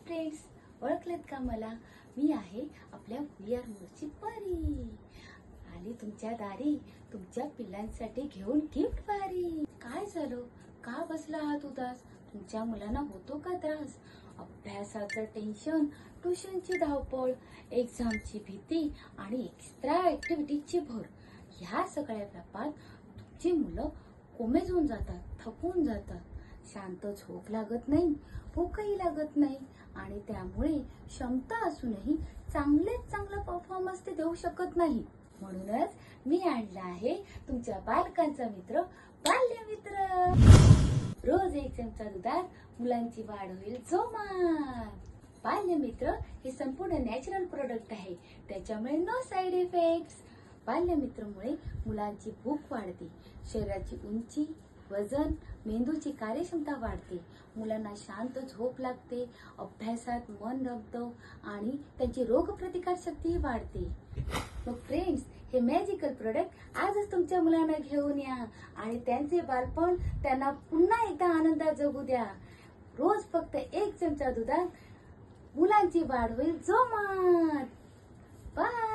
Friends, ओळखलेत का मला? मी आहे आपल्या VR मूळची परी. आली तुमच्या दारी तुमच्या पिल्लांसाठी घेऊन गिफ्ट भारी. काय झालं? का बसला आहात उदास? तुमच्या मुलांना होतो का त्रास? अभ्यासाचं टेन्शन, ट्युशनची धावपळ, एक्झामची भीती आणि एक्स्ट्रा ऍक्टिव्हिटीची भर. ह्या सगळ्या व्यापात तुमची मुलं कोमेजून जातात, थकून जातात. शांत झोप लागत नाही, भूकही लागत नाही आणि त्यामुळे क्षमता असूनही चांगलं परफॉर्मन्स ते देऊ शकत नाही. म्हणूनच मी आणला आहे तुमच्या बालकांचा मित्र, बाल्यमित्र. रोज एक चमचा दुधात मुलांची वाढ होईल जोमात. बाल्यमित्र हे संपूर्ण नॅचरल प्रोडक्ट आहे, त्याच्यामुळे नो साइड इफेक्ट्स. बाल्यमित्रमुळे मुलांची भूक वाढते, शरीराची उंची, वजन, मेंदूची कार्यक्षमता वाढते, मुलांना शांत झोप लागते, अभ्यासात मन रमतं आणि त्यांची रोगप्रतिकार शक्ती वाढते. मग फ्रेंड्स, हे मॅजिकल प्रोडक्ट आजच तुमच्या मुलांना घेऊन या आणि त्यांचे बालपण त्यांना पुन्हा एकदा आनंदात जगू द्या. रोज फक्त एक चमचा दुधात मुलांची वाढ होईल जोमात. बाय.